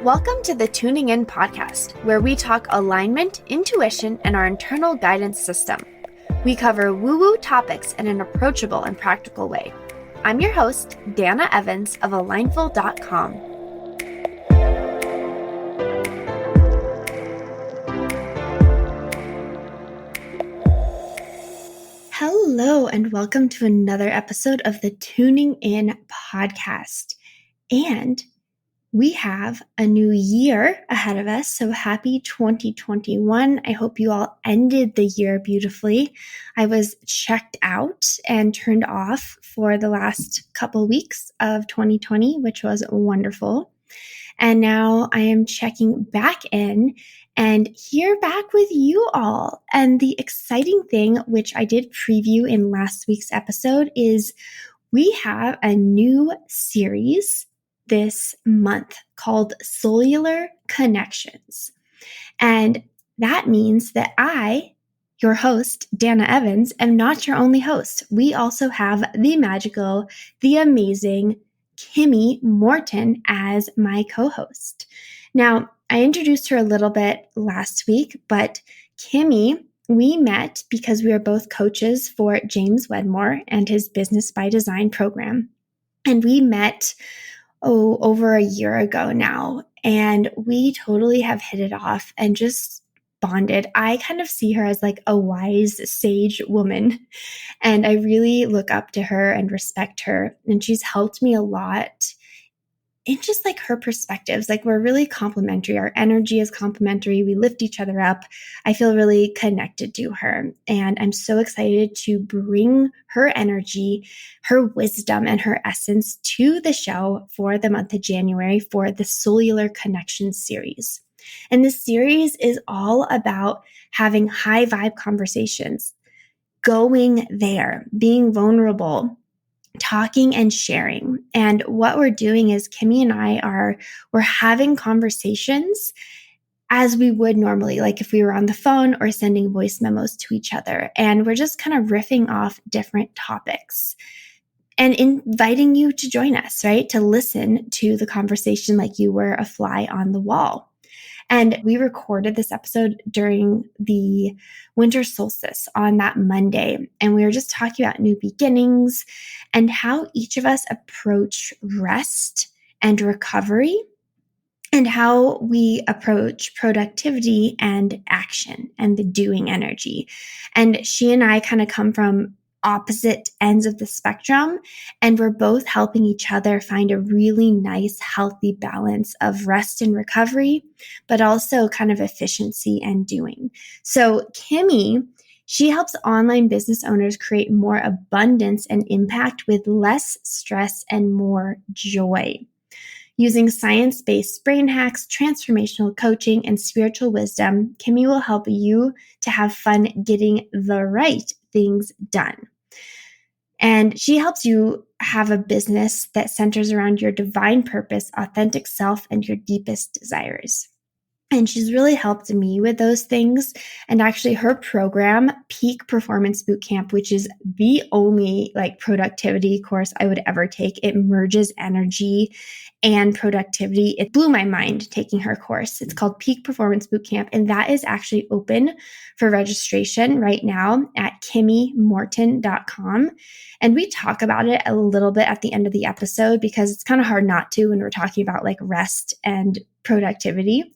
Welcome to the Tuning In podcast, where we talk alignment, intuition, and our internal guidance system. We cover woo-woo topics in an approachable and practical way. I'm your host, Dana Evans of Alignful.com. Hello, and welcome to another episode of the Tuning In podcast. And we have a new year ahead of us, so happy 2021. I hope you all ended the year beautifully. I was checked out and turned off for the last couple weeks of 2020, which was wonderful. And now I am checking back in and here back with you all. And the exciting thing, which I did preview in last week's episode, is we have a new series this month called Soulular Connections. And that means that I, your host, Dana Evans, am not your only host. We also have the magical, the amazing Kimi Morton as my co-host. Now, I introduced her a little bit last week, but Kimi, we met because we are both coaches for James Wedmore and his Business by Design program. And we met over a year ago now, and we totally have hit it off and just bonded. I kind of see her as like a wise sage woman, and I really look up to her and respect her, and she's helped me a lot in just like her perspectives. Like, we're really complementary. Our energy is complementary. We lift each other up. I feel really connected to her. And I'm so excited to bring her energy, her wisdom, and her essence to the show for the month of January for the Soulular Connections series. And this series is all about having high vibe conversations, going there, being vulnerable, talking and sharing. And what we're doing is Kimi and we're having conversations as we would normally, like if we were on the phone or sending voice memos to each other. And we're just kind of riffing off different topics and inviting you to join us, right? To listen to the conversation like you were a fly on the wall. And we recorded this episode during the winter solstice on that Monday. And we were just talking about new beginnings and how each of us approach rest and recovery and how we approach productivity and action and the doing energy. And she and I kind of come from opposite ends of the spectrum, and we're both helping each other find a really nice, healthy balance of rest and recovery, but also kind of efficiency and doing. So Kimi, she helps online business owners create more abundance and impact with less stress and more joy. Using science-based brain hacks, transformational coaching, and spiritual wisdom, Kimi will help you to have fun getting the right things done. And she helps you have a business that centers around your divine purpose, authentic self, and your deepest desires. And she's really helped me with those things. And actually her program, Peak Performance Bootcamp, which is the only like productivity course I would ever take, it merges energy and productivity. It blew my mind taking her course. It's called Peak Performance Bootcamp, and that is actually open for registration right now at KimiMorton.com. And we talk about it a little bit at the end of the episode because it's kind of hard not to when we're talking about like rest and productivity.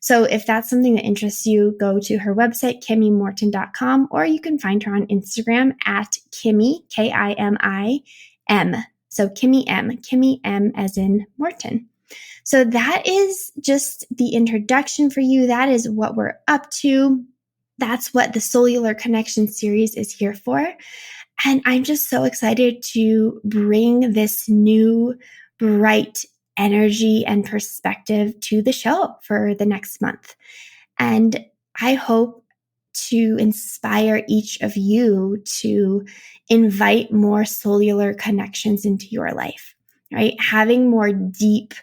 So if that's something that interests you, go to her website, KimiMorton.com, or you can find her on Instagram at Kimi, K-I-M-I-M. So Kimi M as in Morton. So that is just the introduction for you. That is what we're up to. That's what the Soulular Connection series is here for. And I'm just so excited to bring this new, bright energy and perspective to the show for the next month. And I hope to inspire each of you to invite more soulular connections into your life, right? Having more deep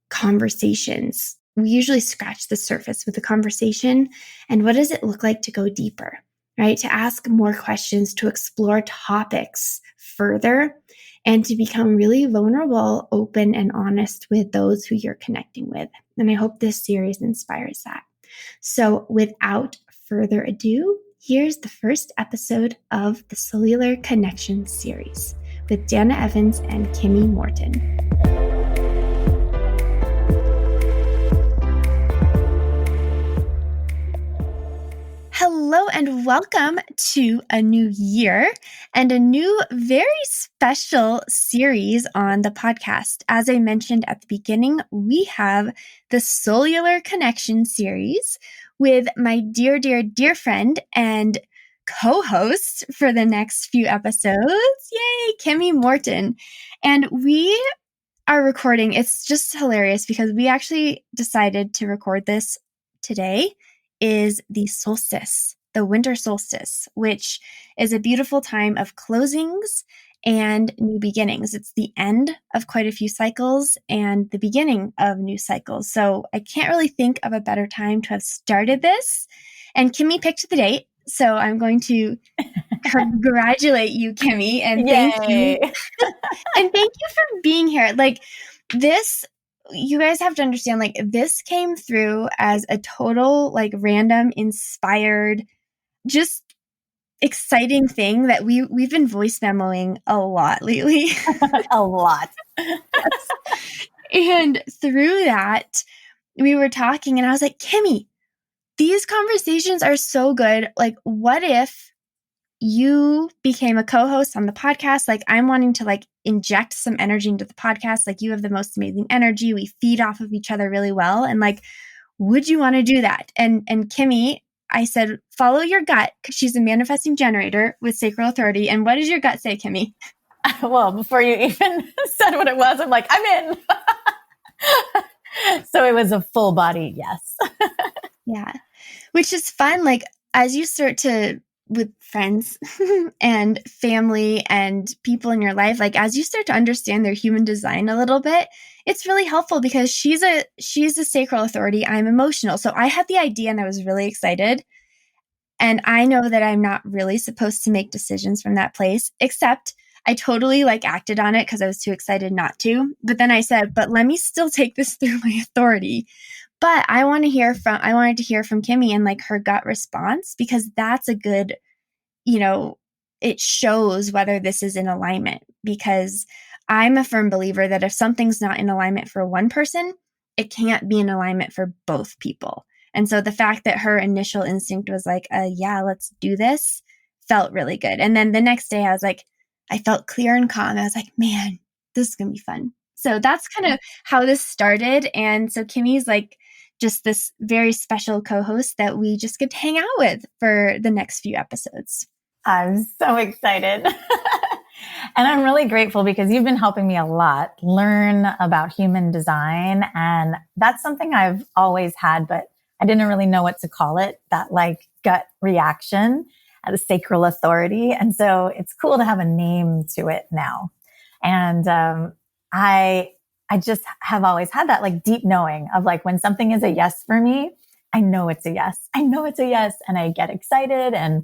conversations. We usually scratch the surface with a conversation. And what does it look like to go deeper, right? To ask more questions, to explore topics further, and to become really vulnerable, open, and honest with those who you're connecting with. And I hope this series inspires that. So without further ado, here's the first episode of the Soulular Connections series with Dana Evans and Kimi Morton. Hello and welcome to a new year and a new, very special series on the podcast. As I mentioned at the beginning, we have the Soulular Connection series with my dear, dear, dear friend and co-host for the next few episodes. Yay, Kimi Morton. And we are recording. It's just hilarious because we actually decided to record this today is the solstice, the winter solstice, which is a beautiful time of closings and new beginnings. It's the end of quite a few cycles and the beginning of new cycles. So I can't really think of a better time to have started this. And Kimi picked the date. So I'm going to congratulate you, Kimi, and thank you. And thank you for being here. Like this, you guys have to understand, like this came through as a total, like random, inspired, just exciting thing that we've been voice memoing a lot lately. A lot. And through that, we were talking and I was like, Kimi, these conversations are so good. Like, what if you became a co-host on the podcast? Like, I'm wanting to like inject some energy into the podcast. Like, you have the most amazing energy. We feed off of each other really well. And like, would you want to do that? And Kimi, I said, follow your gut, because she's a manifesting generator with sacral authority. And what does your gut say, Kimi? Well, before you even said what it was, I'm like, I'm in. So it was a full body yes. Yeah. Which is fun. Like, as you start to, with friends and family and people in your life, like as you start to understand their human design a little bit, it's really helpful because she's a sacral authority. I'm emotional. So I had the idea and I was really excited. And I know that I'm not really supposed to make decisions from that place, except I totally like acted on it because I was too excited not to. But then I said, but let me still take this through my authority. But I wanted to hear from Kimi and like her gut response, because that's a good, it shows whether this is in alignment, because I'm a firm believer that if something's not in alignment for one person, it can't be in alignment for both people. And so the fact that her initial instinct was like, yeah, let's do this, felt really good. And then the next day I was like, I felt clear and calm. I was like, man, this is going to be fun. So that's kind of how this started. And so Kimi's like just this very special co-host that we just get to hang out with for the next few episodes. I'm so excited. And I'm really grateful because you've been helping me a lot learn about human design. And that's something I've always had, but I didn't really know what to call it, that like gut reaction at a sacral authority. And so it's cool to have a name to it now. And I just have always had that like deep knowing of like when something is a yes for me, I know it's a yes. I know it's a yes. And I get excited and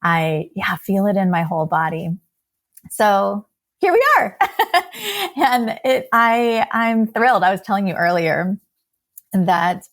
I feel it in my whole body. So here we are. And I'm thrilled. I was telling you earlier that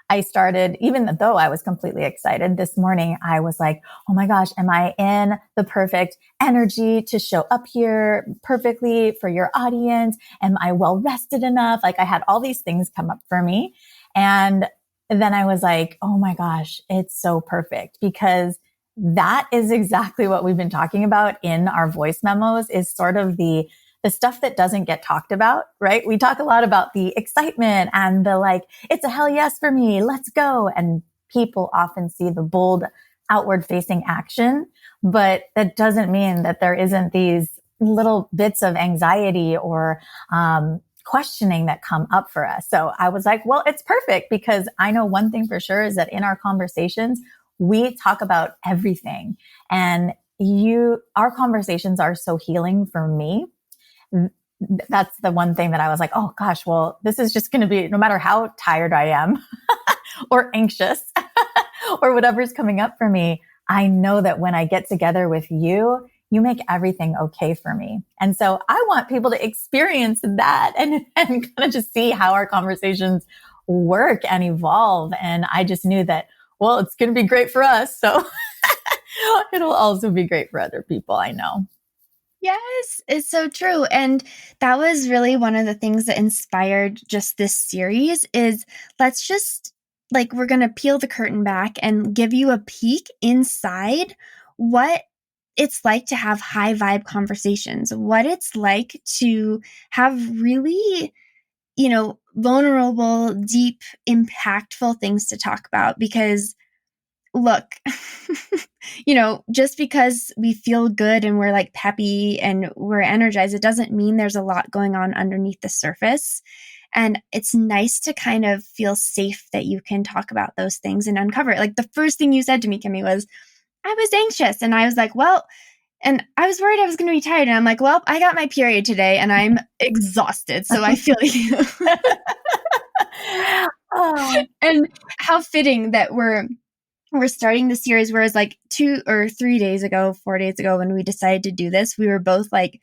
I started, even though I was completely excited this morning, I was like, oh my gosh, am I in the perfect energy to show up here perfectly for your audience? Am I well rested enough? Like I had all these things come up for me. And then I was like, oh my gosh, it's so perfect, because that is exactly what we've been talking about in our voice memos, is sort of the stuff that doesn't get talked about, right? We talk a lot about the excitement and the like, it's a hell yes for me, let's go. And people often see the bold outward facing action, but that doesn't mean that there isn't these little bits of anxiety or questioning that come up for us. So I was like, well, it's perfect, because I know one thing for sure is that in our conversations, we talk about everything, and our conversations are so healing for me. That's the one thing that I was like, oh gosh, well, this is just going to be, no matter how tired I am or anxious or whatever's coming up for me, I know that when I get together with you you make everything okay for me. And so I want people to experience that and kind of just see how our conversations work and evolve. And I just knew that, well, it's going to be great for us. So it'll also be great for other people, I know. Yes, it's so true. And that was really one of the things that inspired just this series is let's just like we're going to peel the curtain back and give you a peek inside what it's like to have high vibe conversations, what it's like to have really, vulnerable, deep, impactful things to talk about because look, just because we feel good and we're like peppy and we're energized, it doesn't mean there's a lot going on underneath the surface. And it's nice to kind of feel safe that you can talk about those things and uncover it. Like the first thing you said to me, Kimmy, was, I was anxious. And I was like, well, and I was worried I was going to be tired. And I'm like, well, I got my period today and I'm exhausted. So I feel you. Oh. And how fitting that we're starting the series, whereas like 2 or 3 days ago, 4 days ago, when we decided to do this, we were both like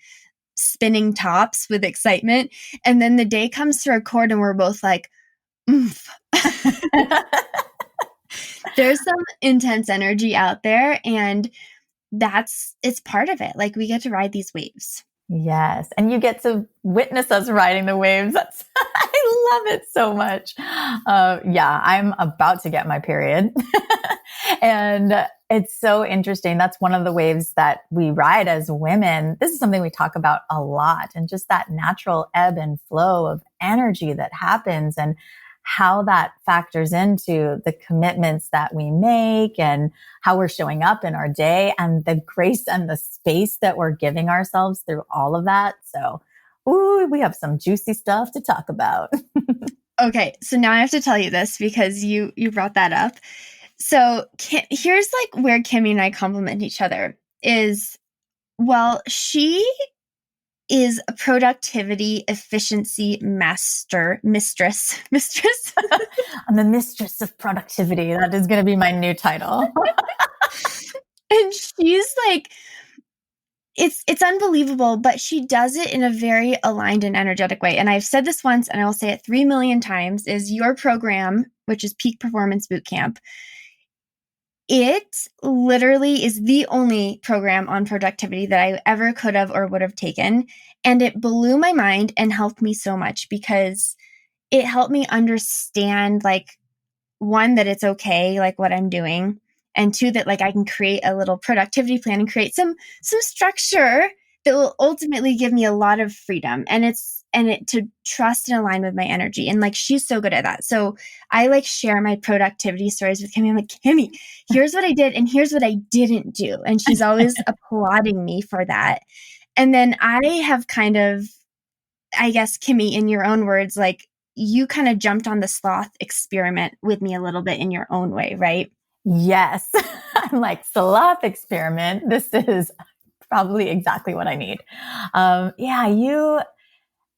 spinning tops with excitement. And then the day comes to record and we're both like, oomph. There's some intense energy out there and it's part of it. Like we get to ride these waves. Yes. And you get to witness us riding the waves. I love it so much. Yeah, I'm about to get my period. And it's so interesting. That's one of the waves that we ride as women. This is something we talk about a lot, and just that natural ebb and flow of energy that happens and how that factors into the commitments that we make and how we're showing up in our day and the grace and the space that we're giving ourselves through all of that. So, we have some juicy stuff to talk about. Okay, so now I have to tell you this because you brought that up. So here's like where Kimmy and I complement each other is, well, she is a productivity efficiency mistress. I'm the mistress of productivity. That is going to be my new title. And she's like, it's unbelievable, but she does it in a very aligned and energetic way. And I've said this once and I will say it 3 million times is your program, which is Peak Performance Bootcamp. It literally is the only program on productivity that I ever could have or would have taken. And it blew my mind and helped me so much because it helped me understand, like, one, that it's okay, like what I'm doing. And two, that like I can create a little productivity plan and create some structure that will ultimately give me a lot of freedom. And it to trust and align with my energy. And like, she's so good at that. So I like share my productivity stories with Kimmy. I'm like, Kimmy, here's what I did and here's what I didn't do. And she's always applauding me for that. And then I have kind of, I guess, Kimmy, in your own words, like you kind of jumped on the sloth experiment with me a little bit in your own way, right? Yes. I'm like, Sloth Experiment. This is probably exactly what I need.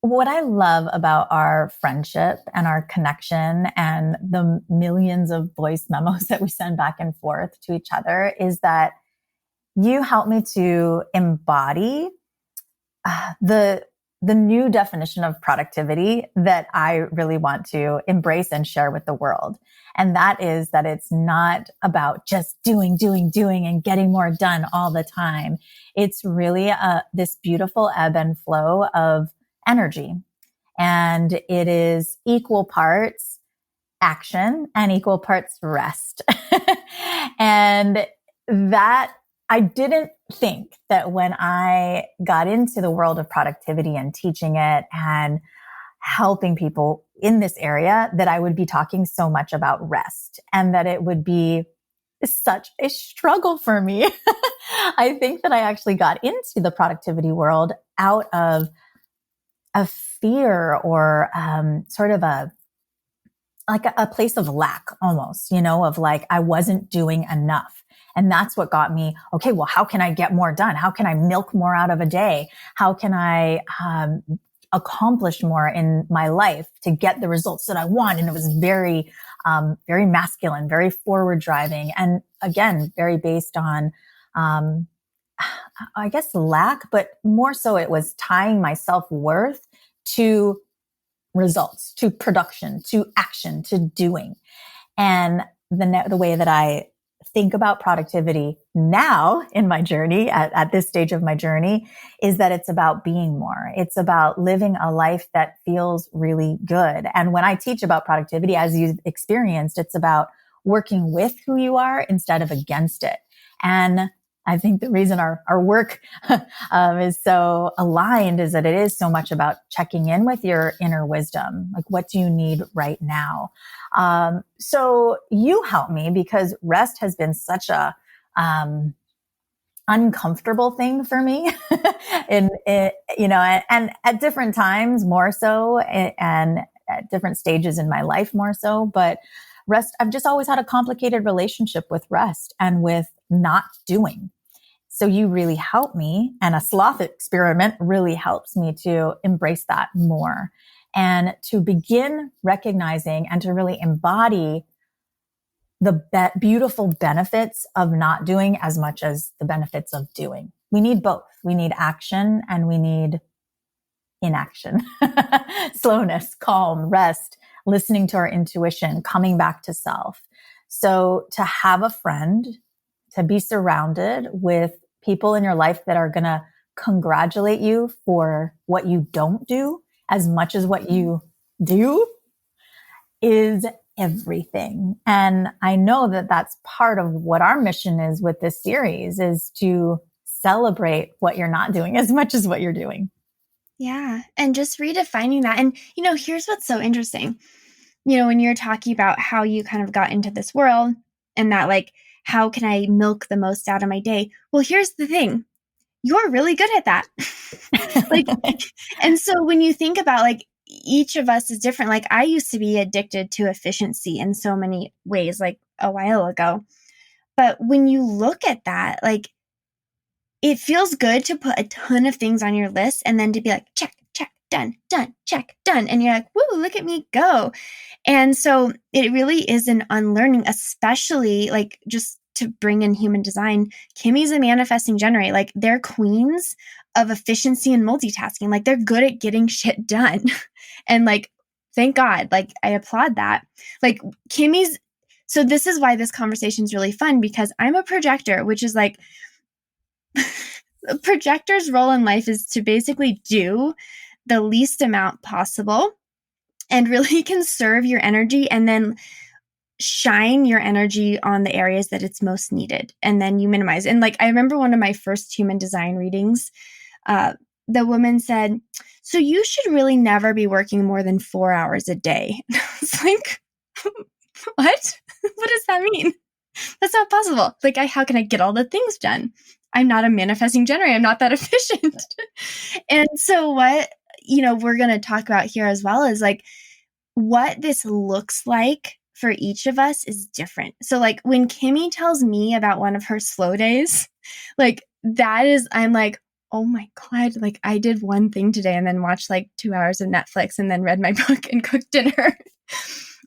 What I love about our friendship and our connection and the millions of voice memos that we send back and forth to each other is that you help me to embody the new definition of productivity that I really want to embrace and share with the world. And that is that it's not about just doing and getting more done all the time. It's really this beautiful ebb and flow of energy. And it is equal parts action and equal parts rest. And that I didn't think that when I got into the world of productivity and teaching it and helping people in this area that I would be talking so much about rest and that it would be such a struggle for me. I think that I actually got into the productivity world out of a fear or sort of a place of lack almost, of like, I wasn't doing enough. And that's what got me, okay, well, how can I get more done? How can I milk more out of a day? How can I accomplish more in my life to get the results that I want? And it was very, very masculine, very forward driving. And again, very based on I guess, lack, but more so it was tying my self-worth to results, to production, to action, to doing. And the way that I think about productivity now in my journey, at this stage of my journey, is that it's about being more. It's about living a life that feels really good. And when I teach about productivity, as you've experienced, it's about working with who you are instead of against it. And I think the reason our work is so aligned is that it is so much about checking in with your inner wisdom. Like, what do you need right now? So you help me, because rest has been such a uncomfortable thing for me, and at different times more so, and at different stages in my life more so. But rest, I've just always had a complicated relationship with rest and with not doing. So you really help me, and a Sloth Experiment really helps me to embrace that more and to begin recognizing and to really embody the beautiful benefits of not doing as much as the benefits of doing. We need both. We need action and we need inaction, slowness, calm, rest, listening to our intuition, coming back to self. So to have a friend, to be surrounded with people in your life that are going to congratulate you for what you don't do as much as what you do is everything. And I know that that's part of what our mission is with this series, is to celebrate what you're not doing as much as what you're doing. Yeah. And just redefining that. And, here's what's so interesting. When you're talking about how you kind of got into this world and that, like, how can I milk the most out of my day? Well, here's the thing. You're really good at that. And so when you think about, like, each of us is different. Like, I used to be addicted to efficiency in so many ways, like a while ago. But when you look at that, like, it feels good to put a ton of things on your list and then to be like, check, check, done, done, check, done. And you're like, woo, look at me go. And so it really is an unlearning, especially, like, just to bring in human design. Kimi's a manifesting generator. Like, they're queens of efficiency and multitasking. Like, they're good at getting shit done. And, like, thank God, like, I applaud that. Like, so this is why this conversation is really fun, because I'm a projector, which is like, a projector's role in life is to basically do the least amount possible and really conserve your energy, and then shine your energy on the areas that it's most needed. And then you minimize. And, like, I remember one of my first human design readings, the woman said, so you should really never be working more than 4 hours a day. I was like, what? What does that mean? That's not possible. Like, how can I get all the things done? I'm not a manifesting generator. I'm not that efficient. And so what, we're going to talk about here as well is, like, what this looks like for each of us is different. So, like, when Kimi tells me about one of her slow days, like, I'm like, oh my God, like, I did one thing today and then watched like 2 hours of Netflix and then read my book and cooked dinner.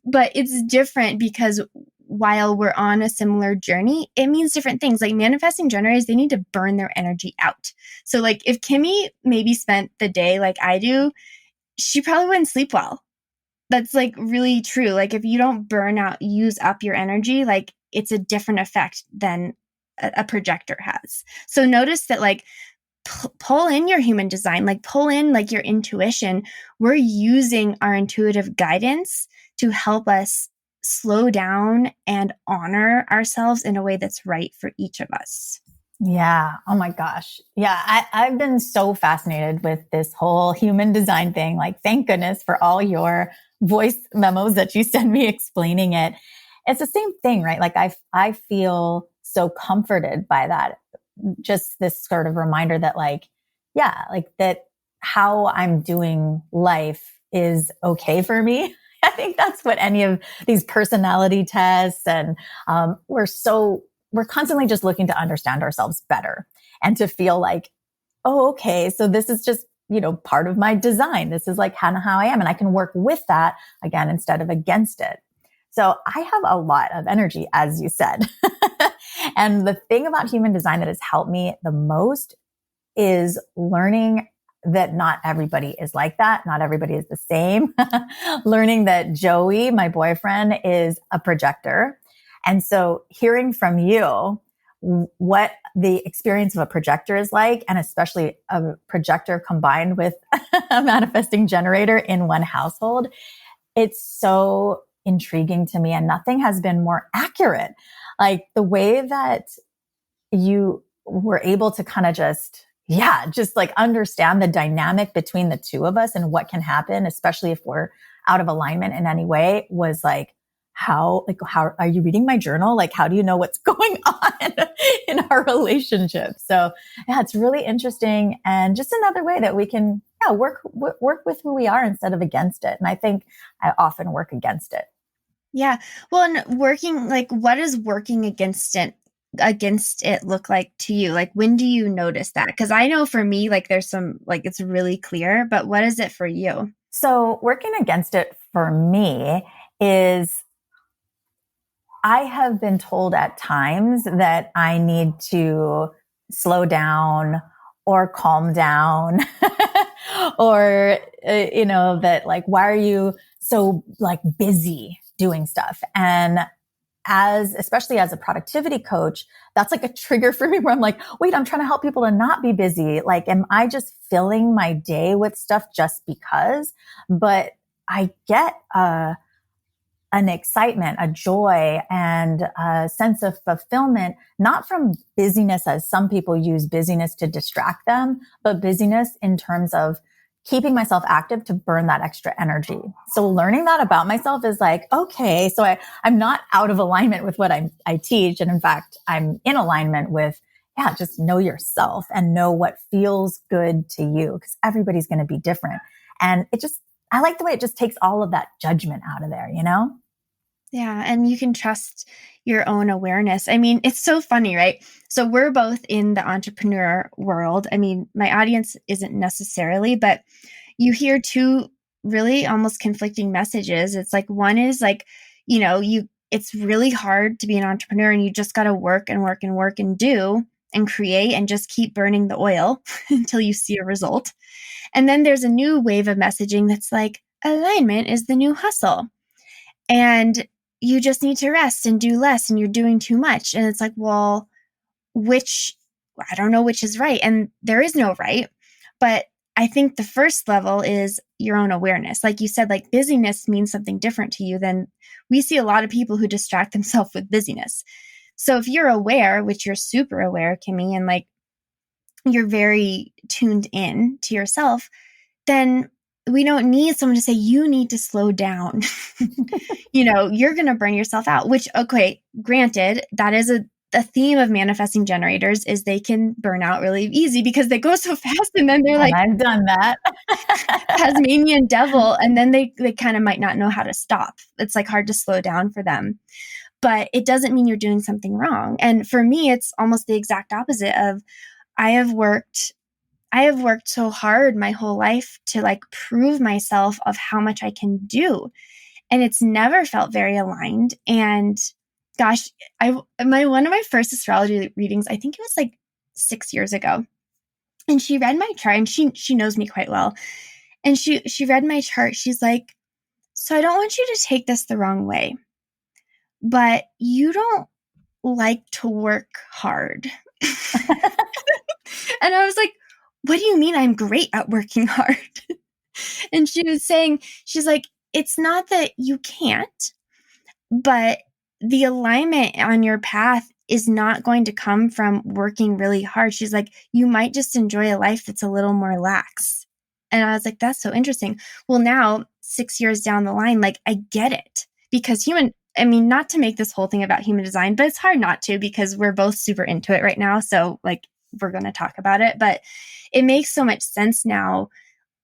But it's different because while we're on a similar journey, it means different things. Like, manifesting generators, they need to burn their energy out. So, like, if Kimi maybe spent the day like I do, she probably wouldn't sleep well. That's, like, really true. Like, if you don't use up your energy, like, it's a different effect than a projector has. So notice that, like, pull in your human design, like, pull in, like, your intuition. We're using our intuitive guidance to help us slow down and honor ourselves in a way that's right for each of us. Yeah. Oh my gosh. Yeah. I've been so fascinated with this whole human design thing. Like, thank goodness for all your voice memos that you send me explaining it. It's the same thing, right? Like, I feel so comforted by that. Just this sort of reminder that, like, yeah, like, that how I'm doing life is okay for me. I think that's what any of these personality tests, and we're constantly just looking to understand ourselves better and to feel like, oh, okay, so this is just, part of my design. This is, like, kind of how I am. And I can work with that again instead of against it. So I have a lot of energy, as you said. And the thing about human design that has helped me the most is learning that not everybody is like that. Not everybody is the same. Learning that Joey, my boyfriend, is a projector. And so hearing from you what the experience of a projector is like, and especially a projector combined with a manifesting generator in one household, it's so intriguing to me. And nothing has been more accurate. Like the way that you were able to kind of just like understand the dynamic between the two of us and what can happen, especially if we're out of alignment in any way, was like, how are you reading my journal? Like, how do you know what's going on in our relationship? So yeah, it's really interesting. And just another way that we can work with who we are instead of against it. And I think I often work against it. Yeah. Well, and working, like, what does working against it look like to you? Like, when do you notice that? Because I know for me, like, there's some, like, it's really clear, but what is it for you? So working against it for me is, I have been told at times that I need to slow down or calm down or, that like, why are you so like busy doing stuff? And especially as a productivity coach, that's like a trigger for me where I'm like, wait, I'm trying to help people to not be busy. Like, am I just filling my day with stuff just because? But I get, an excitement, a joy, and a sense of fulfillment, not from busyness as some people use busyness to distract them, but busyness in terms of keeping myself active to burn that extra energy. So learning that about myself is like, okay, so I'm not out of alignment with what I teach. And in fact, I'm in alignment with, just know yourself and know what feels good to you, because everybody's going to be different. And I like the way it just takes all of that judgment out of there, Yeah. And you can trust your own awareness. I mean, it's so funny, right? So we're both in the entrepreneur world. I mean, my audience isn't necessarily, but you hear two really almost conflicting messages. It's like, one is like, it's really hard to be an entrepreneur and you just got to work and work and work and do and create and just keep burning the oil until you see a result. And then there's a new wave of messaging that's like, alignment is the new hustle. And you just need to rest and do less and you're doing too much. And it's like, well, I don't know which is right. And there is no right. But I think the first level is your own awareness. Like you said, like busyness means something different to you than we see a lot of people who distract themselves with busyness. So if you're aware, which you're super aware, Kimi, and like you're very tuned in to yourself, then we don't need someone to say, you need to slow down. You're going to burn yourself out, which, okay, granted, that is a theme of manifesting generators is they can burn out really easy because they go so fast and then they're like, I've done that. Tasmanian devil. And then they kind of might not know how to stop. It's like hard to slow down for them, but it doesn't mean you're doing something wrong. And for me, it's almost the exact opposite of I have worked so hard my whole life to like prove myself of how much I can do. And it's never felt very aligned. And gosh, one of my first astrology readings, I think it was like 6 years ago. And she read my chart and she knows me quite well. And she read my chart. She's like, so I don't want you to take this the wrong way, but you don't like to work hard. And I was like, what do you mean I'm great at working hard? And she was saying, she's like, it's not that you can't, but the alignment on your path is not going to come from working really hard. She's like, you might just enjoy a life that's a little more lax. And I was like, that's so interesting. Well, now 6 years down the line, like I get it because not to make this whole thing about human design, but it's hard not to because we're both super into it right now. So like, we're going to talk about it, but it makes so much sense now,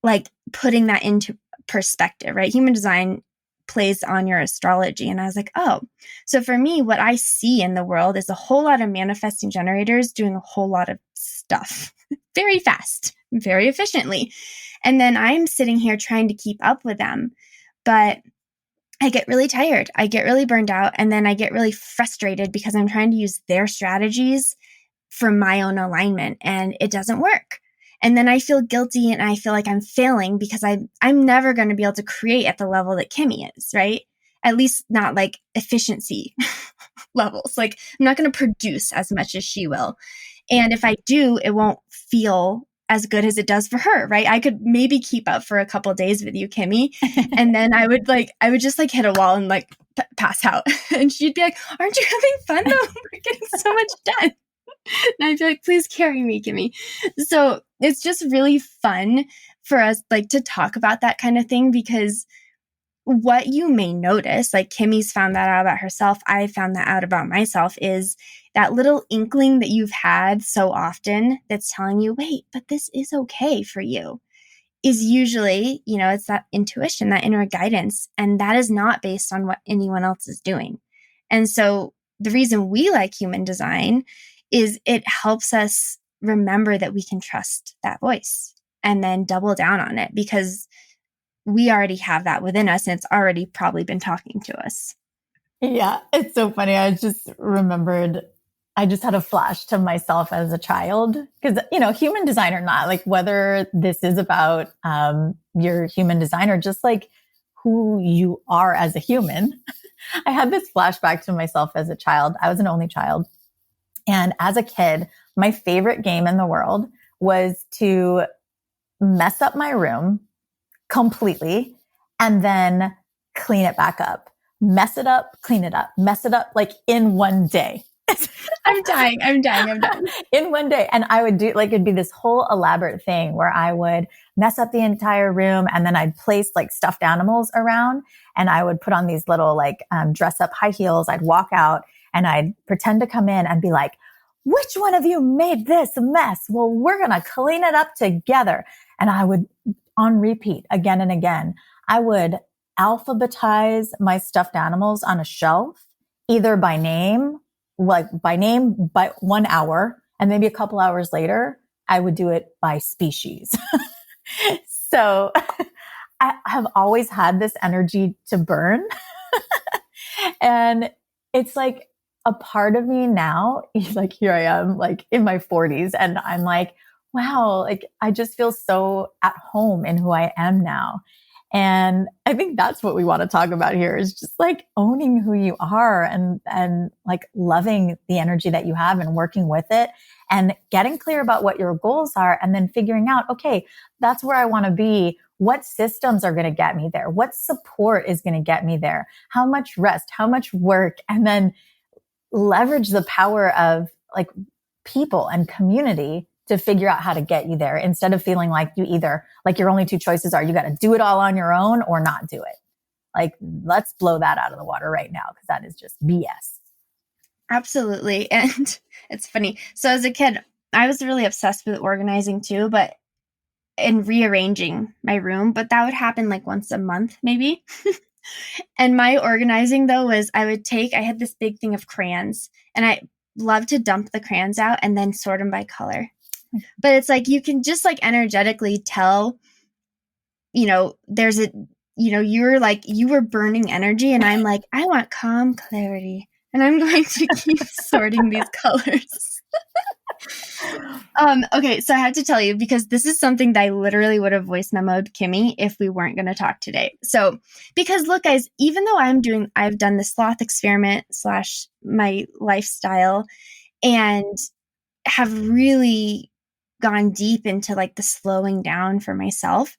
like putting that into perspective, right? Human design plays on your astrology. And I was like, oh, so for me, what I see in the world is a whole lot of manifesting generators doing a whole lot of stuff very fast, very efficiently. And then I'm sitting here trying to keep up with them. But I get really tired. I get really burned out. And then I get really frustrated because I'm trying to use their strategies for my own alignment and it doesn't work. And then I feel guilty and I feel like I'm failing because I'm never going to be able to create at the level that Kimi is, right? At least not like efficiency levels. Like I'm not going to produce as much as she will. And if I do, it won't feel as good as it does for her, right? I could maybe keep up for a couple of days with you, Kimi. And then I would just like hit a wall and like pass out. And she'd be like, aren't you having fun though? We're getting so much done. And I'd be like, please carry me, Kimi. So it's just really fun for us like to talk about that kind of thing because what you may notice, like Kimi's found that out about herself, I found that out about myself, is that little inkling that you've had so often that's telling you, wait, but this is okay for you, is usually, it's that intuition, that inner guidance. And that is not based on what anyone else is doing. And so the reason we like human design is it helps us remember that we can trust that voice and then double down on it because we already have that within us and it's already probably been talking to us. Yeah, it's so funny. I just remembered, I just had a flash to myself as a child because, human design or not, like whether this is about your human design or just like who you are as a human. I had this flashback to myself as a child. I was an only child. And as a kid, my favorite game in the world was to mess up my room completely and then clean it back up, mess it up, clean it up, mess it up like in one day. I'm dying. In one day. And I would do like, it'd be this whole elaborate thing where I would mess up the entire room and then I'd place like stuffed animals around and I would put on these little like dress up high heels. I'd walk out and I'd pretend to come in and be like, which one of you made this a mess? Well, we're going to clean it up together. And I would on repeat again and again. I would alphabetize my stuffed animals on a shelf, either by name by 1 hour. And maybe a couple hours later, I would do it by species. So I have always had this energy to burn. And it's like a part of me now, like here I am, like in my 40s. And I'm like, wow, like I just feel so at home in who I am now. And I think that's what we want to talk about here is just like owning who you are and like loving the energy that you have and working with it and getting clear about what your goals are and then figuring out, okay, that's where I want to be. What systems are going to get me there? What support is going to get me there? How much rest? How much work? And then leverage the power of like people and community to figure out how to get you there instead of feeling like you either, like your only two choices are you got to do it all on your own or not do it. Like, let's blow that out of the water right now because that is just BS. Absolutely. And it's funny. So as a kid, I was really obsessed with organizing too, and rearranging my room, but that would happen like once a month, maybe. And my organizing though was I had this big thing of crayons and I love to dump the crayons out and then sort them by color. But it's like, you can just like energetically tell, you were burning energy and I'm like, I want calm clarity and I'm going to keep sorting these colors. Okay, so I have to tell you because this is something that I literally would have voice memoed Kimi if we weren't going to talk today. So, because look, guys, even though I've done the Sloth Experiment / my lifestyle and have really gone deep into like the slowing down for myself,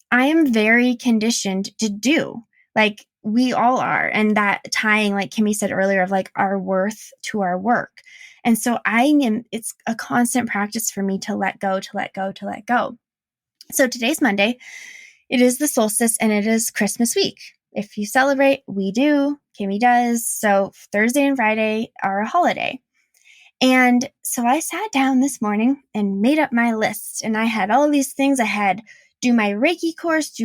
I am very conditioned to do. Like we all are. And that tying, like Kimi said earlier, of like our worth to our work. And so it's a constant practice for me to let go. So today's Monday. It is the solstice and it is Christmas week. If you celebrate, we do. Kimi does. So Thursday and Friday are a holiday. And so I sat down this morning and made up my list. And I had all these things. I had do my Reiki course,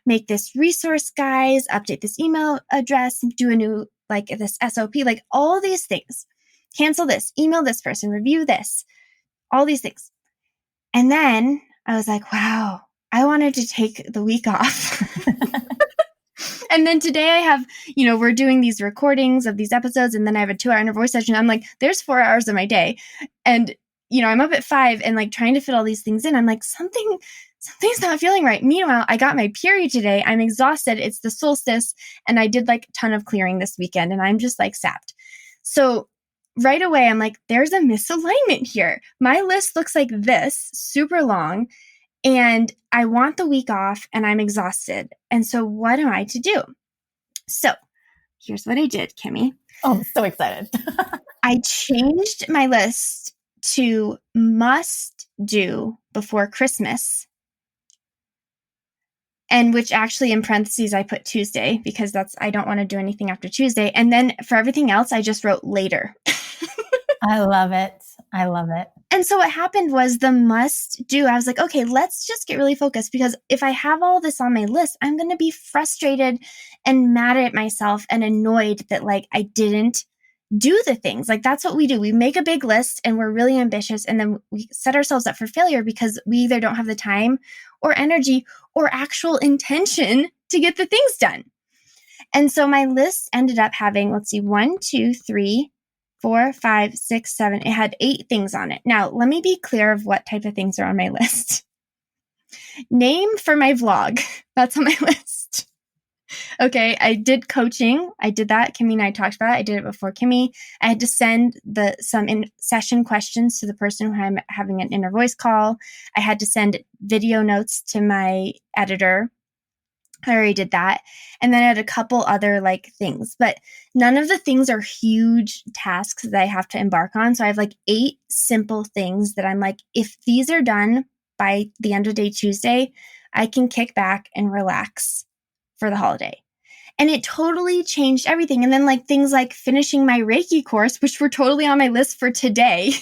make this resource guides, update this email address, do a new, like this SOP, like all these things. Cancel this, email this person, review this, all these things. And then I was like, wow, I wanted to take the week off. And then today I have, we're doing these recordings of these episodes, and then I have a 2-hour inner voice session. I'm like, there's 4 hours of my day. And, I'm up at 5 and like trying to fit all these things in. I'm like, something's not feeling right. Meanwhile, I got my period today. I'm exhausted. It's the solstice. And I did like a ton of clearing this weekend, and I'm just like sapped. So right away, I'm like, there's a misalignment here. My list looks like this, super long. And I want the week off, and I'm exhausted. And so what am I to do? So here's what I did, Kimi. Oh, I'm so excited. I changed my list to must do before Christmas, and which actually in parentheses I put Tuesday, because I don't want to do anything after Tuesday. And then for everything else, I just wrote later. I love it. I love it. And so what happened was the must do, I was like, okay, let's just get really focused, because if I have all this on my list, I'm going to be frustrated and mad at myself and annoyed that like I didn't do the things. Like that's what we do. We make a big list and we're really ambitious, and then we set ourselves up for failure because we either don't have the time or energy or actual intention to get the things done. And so my list ended up having, 1, 2, 3, 4, 5, 6, 7. It had 8 things on it. Now, let me be clear of what type of things are on my list. Name for my vlog. That's on my list. Okay, I did coaching. I did that. Kimi and I talked about it. I did it before Kimi. I had to send some in-session questions to the person who I'm having an inner voice call. I had to send video notes to my editor. I already did that. And then I had a couple other like things, but none of the things are huge tasks that I have to embark on. So I have like 8 simple things that I'm like, if these are done by the end of day Tuesday, I can kick back and relax for the holiday. And it totally changed everything. And then like things like finishing my Reiki course, which were totally on my list for today,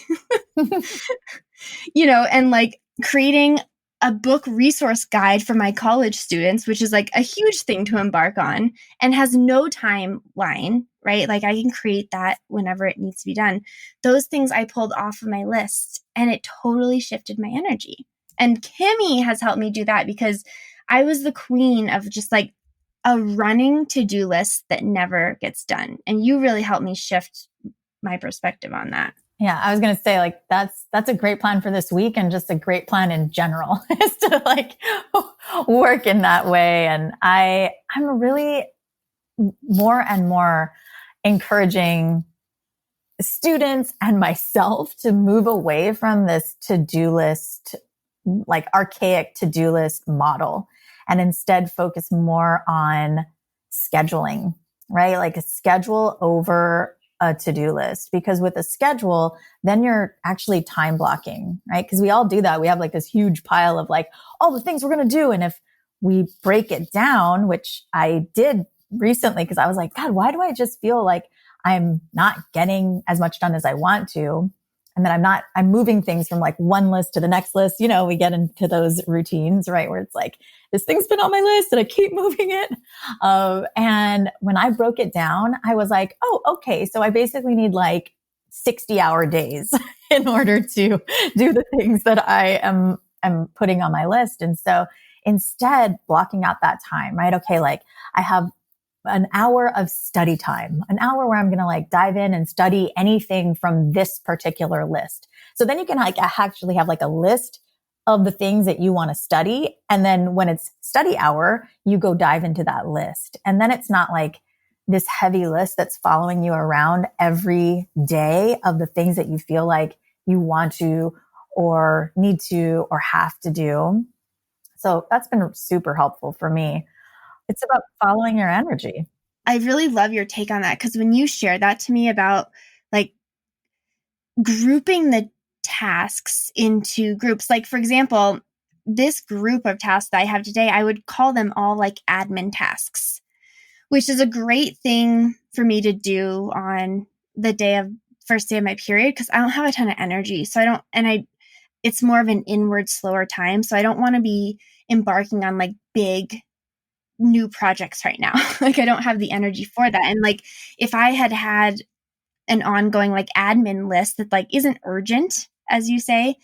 and like creating a book resource guide for my college students, which is like a huge thing to embark on and has no timeline, right? Like I can create that whenever it needs to be done. Those things I pulled off of my list, and it totally shifted my energy. And Kimi has helped me do that, because I was the queen of just like a running to-do list that never gets done. And you really helped me shift my perspective on that. Yeah, I was going to say like that's a great plan for this week, and just a great plan in general is to like work in that way. And I'm really more and more encouraging students and myself to move away from this to-do list, like archaic to-do list model, and instead focus more on scheduling, right? Like a schedule over a to-do list, because with a schedule, then you're actually time blocking, right? Because we all do that. We have like this huge pile of like all the things we're going to do. And if we break it down, which I did recently, because I was like, God, why do I just feel like I'm not getting as much done as I want to? And then I'm moving things from like one list to the next list. We get into those routines, right? Where it's like, this thing's been on my list and I keep moving it. And when I broke it down, I was like, oh, okay. So I basically need like 60-hour days in order to do the things that I am putting on my list. And so instead blocking out that time, right? Okay. Like I have an hour of study time, an hour where I'm going to like dive in and study anything from this particular list. So then you can like actually have like a list of the things that you want to study. And then when it's study hour, you go dive into that list. And then it's not like this heavy list that's following you around every day of the things that you feel like you want to or need to or have to do. So that's been super helpful for me. It's about following your energy. I really love your take on that, because when you shared that to me about like grouping the tasks into groups, like for example, this group of tasks that I have today, I would call them all like admin tasks, which is a great thing for me to do on the first day of my period, because I don't have a ton of energy. So it's more of an inward, slower time. So I don't want to be embarking on like big new projects right now. Like I don't have the energy for that. And like if I had an ongoing like admin list that like isn't urgent, as you say,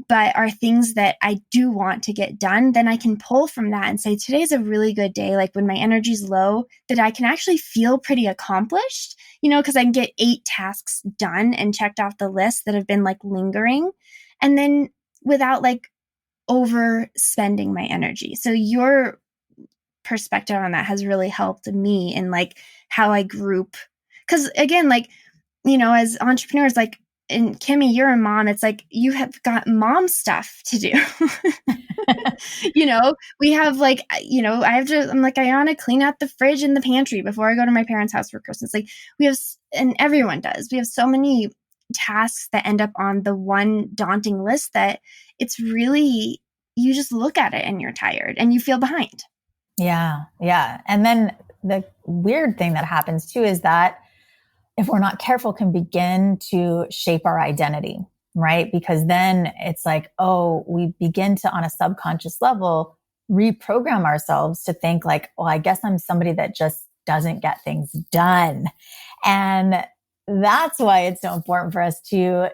but are things that I do want to get done, then I can pull from that and say, today's a really good day. Like when my energy's low, that I can actually feel pretty accomplished, because I can get 8 tasks done and checked off the list that have been like lingering. And then without like overspending my energy. So your perspective on that has really helped me in like how I group. Because again, like, as entrepreneurs, like, and Kimi, you're a mom. It's like you have got mom stuff to do. We have like, I'm like, I want to clean out the fridge and the pantry before I go to my parents' house for Christmas. Like we have, and everyone does. We have so many tasks that end up on the one daunting list that it's really, you just look at it and you're tired and you feel behind. Yeah. Yeah. And then the weird thing that happens too is that if we're not careful, can begin to shape our identity, right? Because then it's like, oh, we begin to, on a subconscious level, reprogram ourselves to think like, well, I guess I'm somebody that just doesn't get things done. And that's why it's so important for us to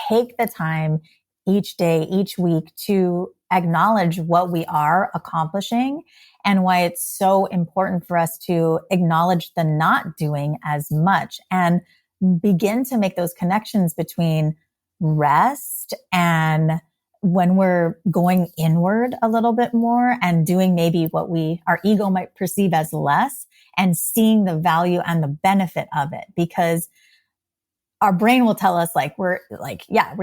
take the time each day, each week to acknowledge what we are accomplishing and why it's so important for us to acknowledge the not doing as much and begin to make those connections between rest and when we're going inward a little bit more and doing maybe what our ego might perceive as less and seeing the value and the benefit of it, because our brain will tell us like, you're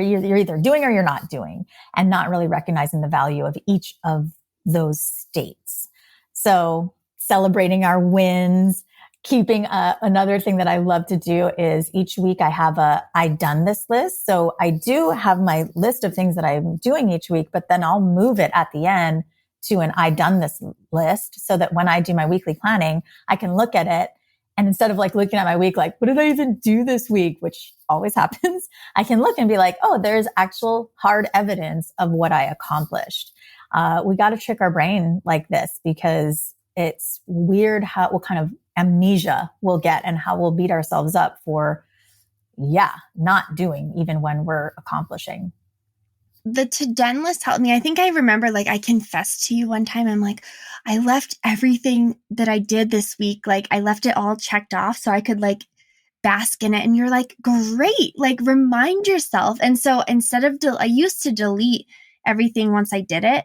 either doing or you're not doing, and not really recognizing the value of each of those states. So celebrating our wins, keeping another thing that I love to do is each week I have I done this list. So I do have my list of things that I'm doing each week, but then I'll move it at the end to an I done this list so that when I do my weekly planning, I can look at it. And instead of like looking at my week, like, what did I even do this week? Which always happens. I can look and be like, oh, there's actual hard evidence of what I accomplished. We got to trick our brain like this because it's weird what kind of amnesia we'll get and how we'll beat ourselves up for, not doing even when we're accomplishing. The to-done list helped me. I think I remember, like, I confessed to you one time, I'm like, I left everything that I did this week, like, I left it all checked off so I could, like, bask in it. And you're like, great, like, remind yourself. And so instead of, I used to delete everything once I did it,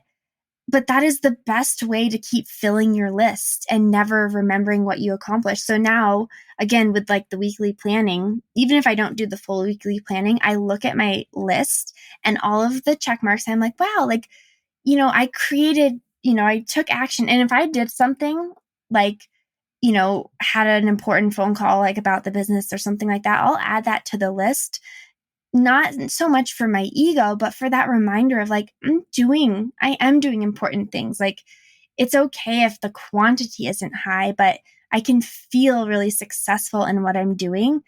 but that is the best way to keep filling your list and never remembering what you accomplished. So now, again, with like the weekly planning, even if I don't do the full weekly planning, I look at my list and all of the check marks. I'm like, wow, like, I created, I took action. And if I did something like, had an important phone call like about the business or something like that, I'll add that to the list. Not so much for my ego, but for that reminder of like, I am doing important things. Like, it's okay if the quantity isn't high, but I can feel really successful in what I'm doing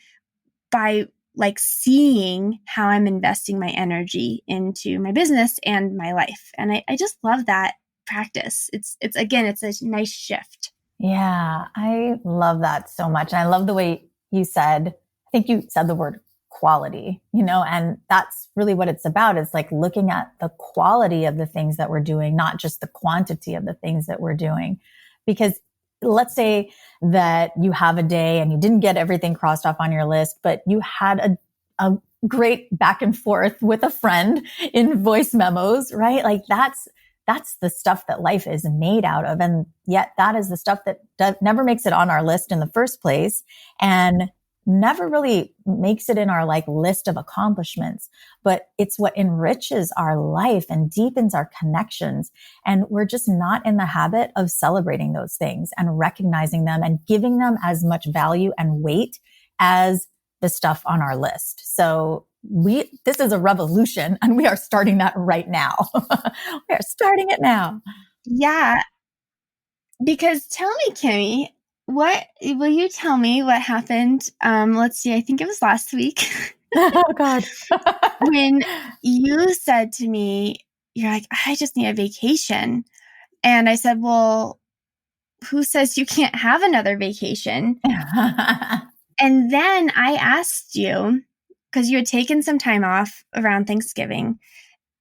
by like seeing how I'm investing my energy into my business and my life. And I just love that practice. It's again, it's a nice shift. Yeah, I love that so much. And I love the way I think you said the word quality, and that's really what it's about. It's like looking at the quality of the things that we're doing, not just the quantity of the things that we're doing. Because let's say that you have a day and you didn't get everything crossed off on your list, but you had a great back and forth with a friend in voice memos, right? Like that's the stuff that life is made out of. And yet that is the stuff that never makes it on our list in the first place. And never really makes it in our like list of accomplishments, but it's what enriches our life and deepens our connections. And we're just not in the habit of celebrating those things and recognizing them and giving them as much value and weight as the stuff on our list. So this is a revolution and we are starting that right now. We are starting it now. Yeah. Because tell me, Kimmy, will you tell me what happened? Let's see, I think it was last week. Oh God. When you said to me, you're like, I just need a vacation. And I said, well, who says you can't have another vacation? And then I asked you, because you had taken some time off around Thanksgiving,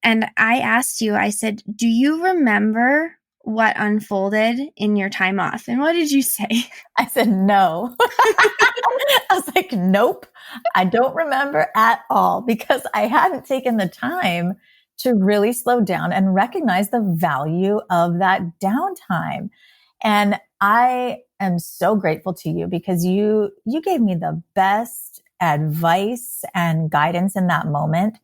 And I asked you, I said, do you remember what unfolded in your time off? And what did you say? I said, no. I was like, nope, I don't remember at all, because I hadn't taken the time to really slow down and recognize the value of that downtime. And I am so grateful to you, because you gave me the best advice and guidance in that moment.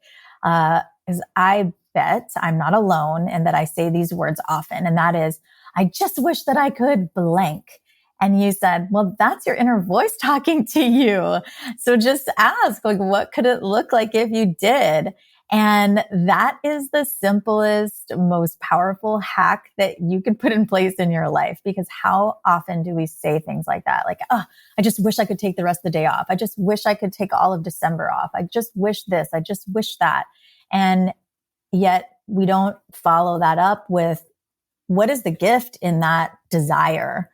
Is I bet I'm not alone, and that I say these words often, and that is, I just wish that I could blank. And you said, well, that's your inner voice talking to you. So just ask, like, what could it look like if you did? And that is the simplest, most powerful hack that you can put in place in your life. Because how often do we say things like that? Like, oh, I just wish I could take the rest of the day off. I just wish I could take all of December off. I just wish this. I just wish that. And yet we don't follow that up with, what is the gift in that desire?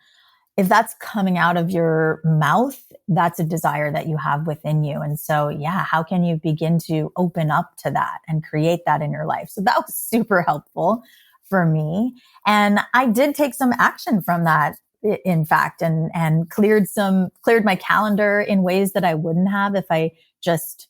If that's coming out of your mouth, that's a desire that you have within you. And so, yeah, how can you begin to open up to that and create that in your life? So that was super helpful for me. And I did take some action from that, in fact, and cleared my calendar in ways that I wouldn't have if I just,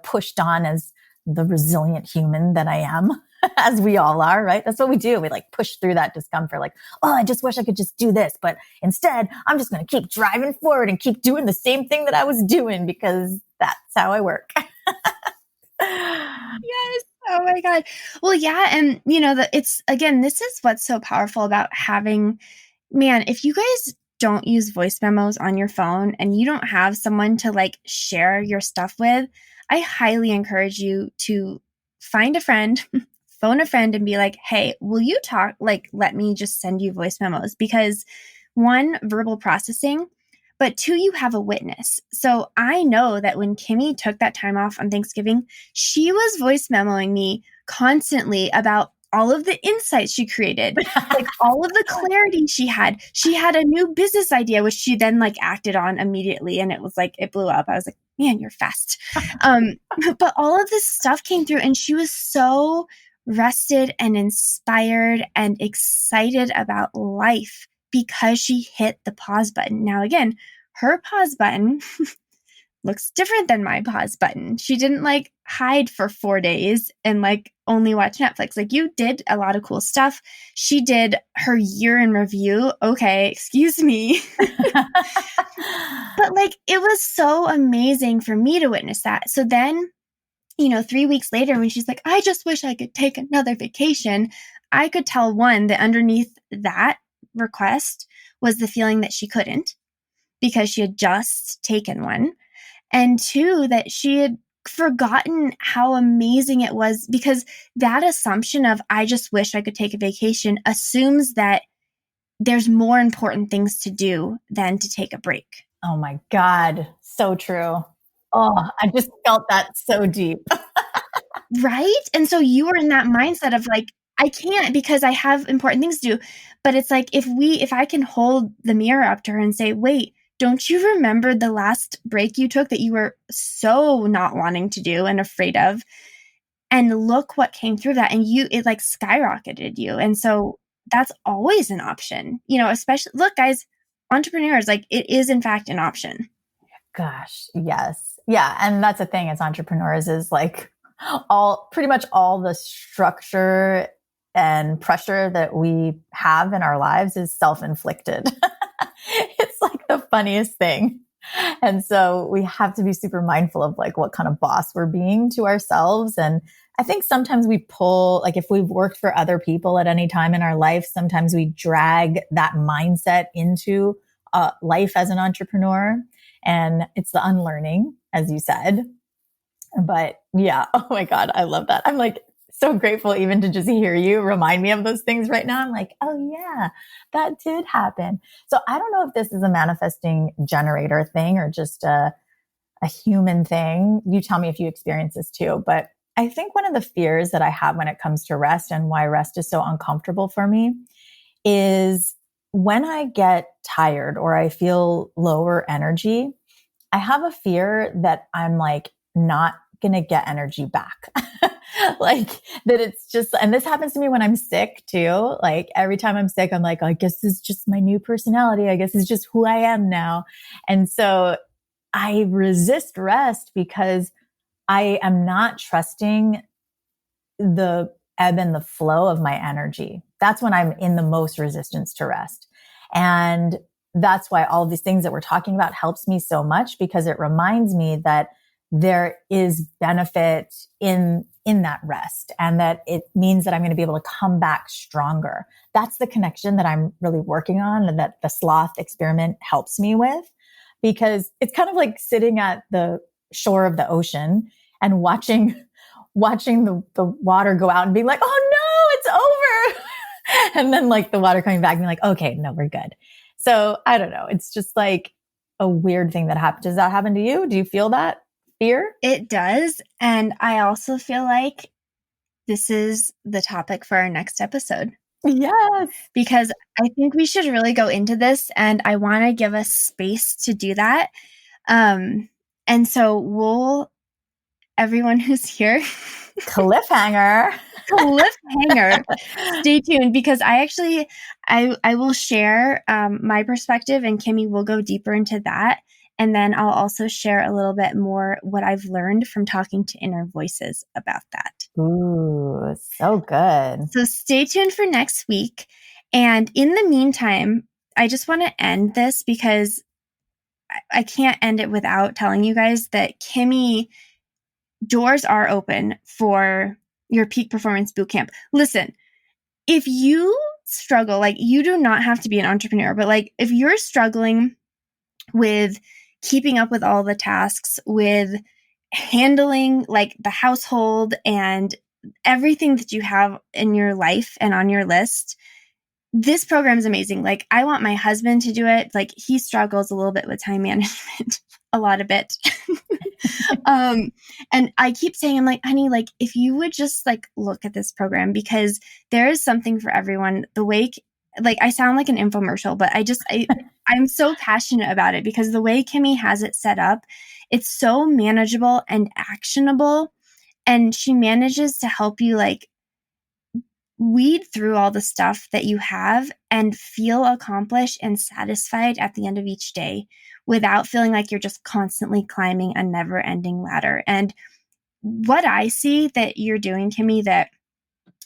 pushed on as the resilient human that I am. As we all are, right? That's what we do. We like push through that discomfort. Like, oh, I just wish I could just do this. But instead, I'm just going to keep driving forward and keep doing the same thing that I was doing, because that's how I work. Yes. Oh my God. Well, yeah. And it's, again, this is what's so powerful about having, man, if you guys don't use voice memos on your phone and you don't have someone to like share your stuff with, I highly encourage you to find a friend, phone a friend and be like, hey, will you talk? Like, let me just send you voice memos, because one, verbal processing, but two, you have a witness. So I know that when Kimi took that time off on Thanksgiving, she was voice memoing me constantly about all of the insights she created, like all of the clarity she had. She had a new business idea, which she then like acted on immediately. And it was like, it blew up. I was like, man, you're fast. But all of this stuff came through, and she was so rested and inspired and excited about life because she hit the pause button. Now, again, her pause button looks different than my pause button. She didn't like hide for 4 days and like only watch Netflix. Like, you did a lot of cool stuff. She did her year in review. Okay, excuse me. But like, it was so amazing for me to witness that. So then, 3 weeks later, when she's like, I just wish I could take another vacation, I could tell, one, that underneath that request was the feeling that she couldn't, because she had just taken one. And two, that she had forgotten how amazing it was, because that assumption of, I just wish I could take a vacation, assumes that there's more important things to do than to take a break. Oh my God. So true. Oh, I just felt that so deep. Right? And so you were in that mindset of like, I can't because I have important things to do. But it's like, if I can hold the mirror up to her and say, wait, don't you remember the last break you took that you were so not wanting to do and afraid of? And look what came through that. And it like skyrocketed you. And so that's always an option, especially, look, guys, entrepreneurs, like, it is in fact an option. Gosh, yes. Yeah. And that's the thing as entrepreneurs, is like pretty much all the structure and pressure that we have in our lives is self-inflicted. It's like the funniest thing. And so we have to be super mindful of like what kind of boss we're being to ourselves. And I think sometimes we pull, like if we've worked for other people at any time in our life, sometimes we drag that mindset into life as an entrepreneur. And it's the unlearning, as you said. But yeah, oh my God, I love that. I'm like so grateful even to just hear you remind me of those things right now. I'm like, oh yeah, that did happen. So I don't know if this is a manifesting generator thing or just a human thing. You tell me if you experience this too. But I think one of the fears that I have when it comes to rest, and why rest is so uncomfortable for me, is when I get tired or I feel lower energy, I have a fear that I'm like not going to get energy back. Like that it's just, and this happens to me when I'm sick too. Like every time I'm sick, I'm like, I guess this is just my new personality. I guess it's just who I am now. And so I resist rest because I am not trusting the ebb and the flow of my energy. That's when I'm in the most resistance to rest. And that's why all of these things that we're talking about helps me so much, because it reminds me that there is benefit in that rest, and that it means that I'm going to be able to come back stronger. That's the connection that I'm really working on, and that the Sloth Experiment helps me with, because it's kind of like sitting at the shore of the ocean and watching the water go out and being like, oh no, it's over. And then like the water coming back and being like, okay, no, we're good. So I don't know. It's just like a weird thing that happens. Does that happen to you? Do you feel that fear? It does. And I also feel like this is the topic for our next episode. Yes. Because I think we should really go into this, and I want to give us space to do that. And so everyone who's here, cliffhanger, stay tuned, because I will share my perspective, and Kimi will go deeper into that. And then I'll also share a little bit more what I've learned from talking to inner voices about that. Ooh, so good. So stay tuned for next week. And in the meantime, I just want to end this because I can't end it without telling you guys that Kimi, doors are open for your peak performance bootcamp. Listen, if you struggle, like you do not have to be an entrepreneur, but like if you're struggling with keeping up with all the tasks, with handling like the household and everything that you have in your life and on your list, this program is amazing. Like I want my husband to do it. Like he struggles a little bit with time management, a lot of it. And I keep saying, I'm like, honey, like if you would just like look at this program, because there is something for everyone. The way, like I sound like an infomercial, but I'm so passionate about it because the way Kimi has it set up, it's so manageable and actionable. And she manages to help you like weed through all the stuff that you have and feel accomplished and satisfied at the end of each day without feeling like you're just constantly climbing a never-ending ladder. And what I see that you're doing, Kimi, that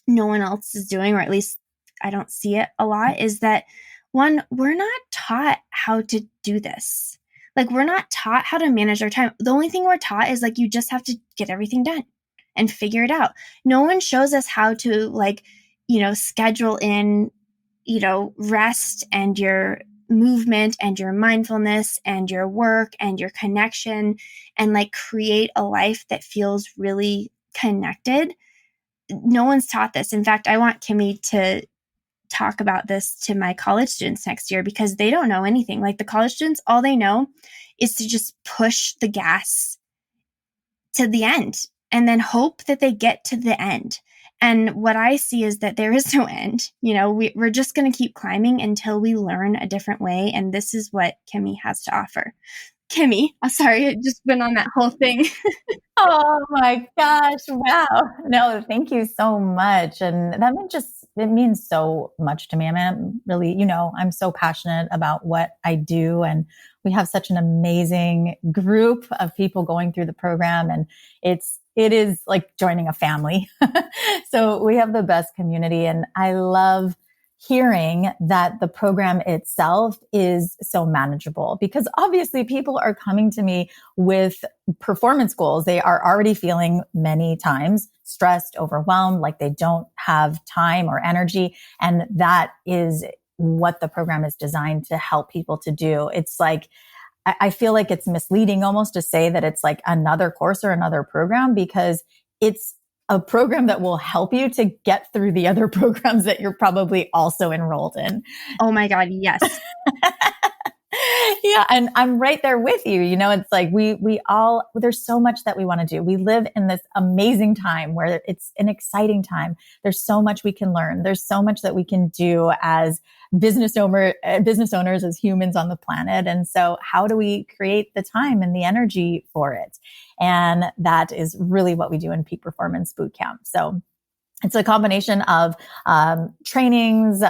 no one else is doing, or at least I don't see it a lot, is that one, we're not taught how to do this. Like we're not taught how to manage our time. The only thing we're taught is like you just have to get everything done and figure it out. No one shows us how to like, schedule in, rest and your movement and your mindfulness and your work and your connection, and like create a life that feels really connected. No one's taught this. In fact, I want Kimi to talk about this to my college students next year, because they don't know anything. Like the college students, all they know is to just push the gas to the end and then hope that they get to the end. And what I see is that there is no end. We're just going to keep climbing until we learn a different way. And this is what Kimi has to offer. Kimi, I'm sorry, I just went on that whole thing. Oh my gosh. Wow. No, thank you so much. And it means so much to me. I mean, I'm really, I'm so passionate about what I do, and we have such an amazing group of people going through the program, and it is like joining a family. So we have the best community, and I love hearing that the program itself is so manageable, because obviously people are coming to me with performance goals. They are already feeling many times stressed, overwhelmed, like they don't have time or energy. And that is what the program is designed to help people to do. It's like, I feel like it's misleading almost to say that it's like another course or another program, because it's a program that will help you to get through the other programs that you're probably also enrolled in. Oh my God, yes. Yeah. And I'm right there with you. It's like we all, there's so much that we want to do. We live in this amazing time where it's an exciting time. There's so much we can learn. There's so much that we can do as business owners, as humans on the planet. And so how do we create the time and the energy for it? And that is really what we do in Peak Performance Bootcamp. So it's a combination of trainings,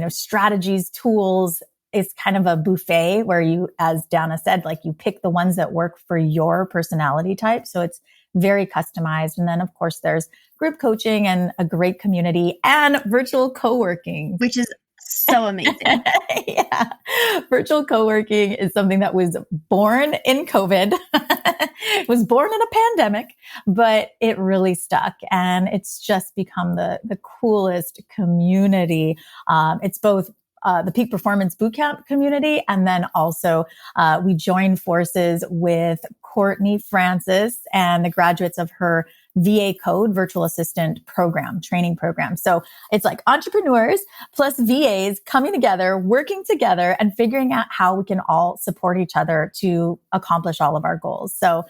strategies, tools. It's kind of a buffet where you, as Dana said, like you pick the ones that work for your personality type. So it's very customized. And then, of course, there's group coaching and a great community and virtual co-working. Which is so amazing. Yeah. Virtual co-working is something that was born in COVID. It was born in a pandemic, but it really stuck. And it's just become the coolest community. It's both the Peak Performance Bootcamp community. And then also we joined forces with Courtney Francis and the graduates of her VA Code virtual assistant program, training program. So it's like entrepreneurs plus VAs coming together, working together and figuring out how we can all support each other to accomplish all of our goals. So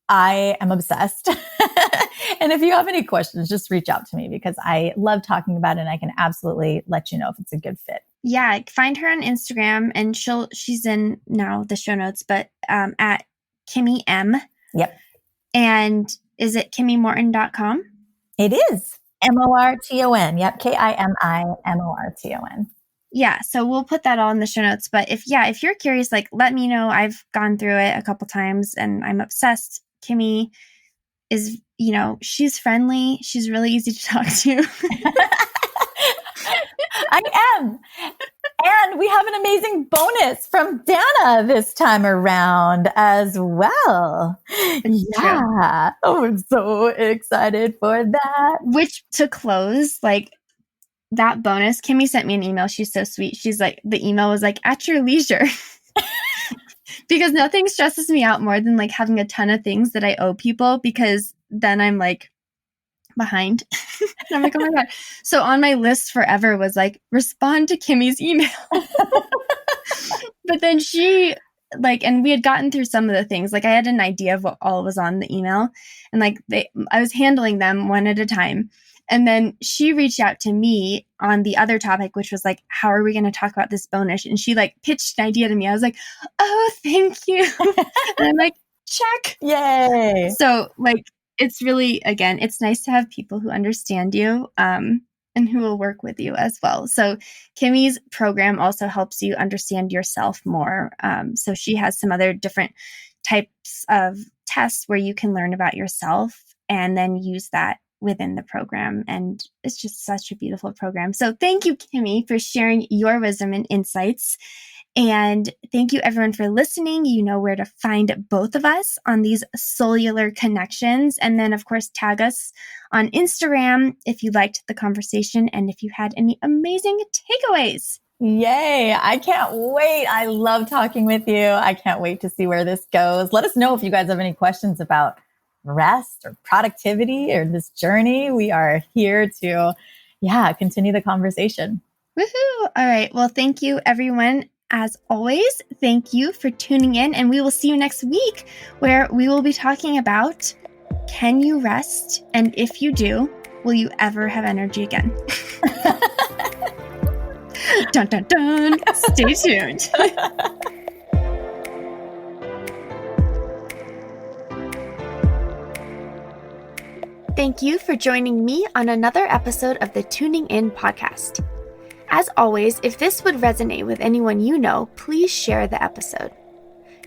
I am obsessed. And if you have any questions, just reach out to me because I love talking about it and I can absolutely let you know if it's a good fit. Yeah, find her on Instagram and she's in now the show notes, but at Kimi M. Yep. And is it KimiMorton.com? It is. Morton. Yep. KimiMorton. Yeah. So we'll put that all in the show notes. But if you're curious, like let me know. I've gone through it a couple times and I'm obsessed. Kimi is, she's friendly. She's really easy to talk to. I am. And we have an amazing bonus from Dana this time around as well. Yeah. Oh, I'm so excited for that. Which to close, like that bonus, Kimi sent me an email. She's so sweet. She's like, the email was like, at your leisure. Because nothing stresses me out more than like having a ton of things that I owe people because then I'm like behind. And I'm like, oh my God. So on my list forever was like, respond to Kimi's email. But then she and we had gotten through some of the things. Like I had an idea of what all was on the email and I was handling them one at a time. And then she reached out to me on the other topic, which was like, how are we going to talk about this bonus? And she pitched an idea to me. I was like, oh, thank you. And I'm like, check. Yay. So it's really, again, it's nice to have people who understand you and who will work with you as well. So Kimi's program also helps you understand yourself more. So she has some other different types of tests where you can learn about yourself and then use that within the program. And it's just such a beautiful program. So thank you, Kimi, for sharing your wisdom and insights. And thank you everyone for listening. You know where to find both of us on these Soulular Connections. And then of course, tag us on Instagram if you liked the conversation and if you had any amazing takeaways. Yay. I can't wait. I love talking with you. I can't wait to see where this goes. Let us know if you guys have any questions about rest or productivity or this journey. We are here to, continue the conversation. Woohoo. All right. Well, thank you, everyone. As always, thank you for tuning in, and we will see you next week where we will be talking about, can you rest? And if you do, will you ever have energy again? Dun, dun, dun. Stay tuned. Thank you for joining me on another episode of the Tuning In podcast. As always, if this would resonate with anyone you know, please share the episode.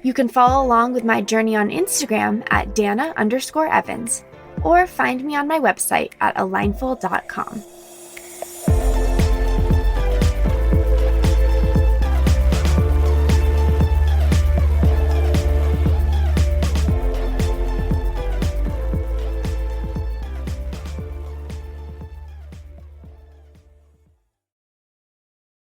You can follow along with my journey on Instagram at Dana_Evans or find me on my website at alignful.com.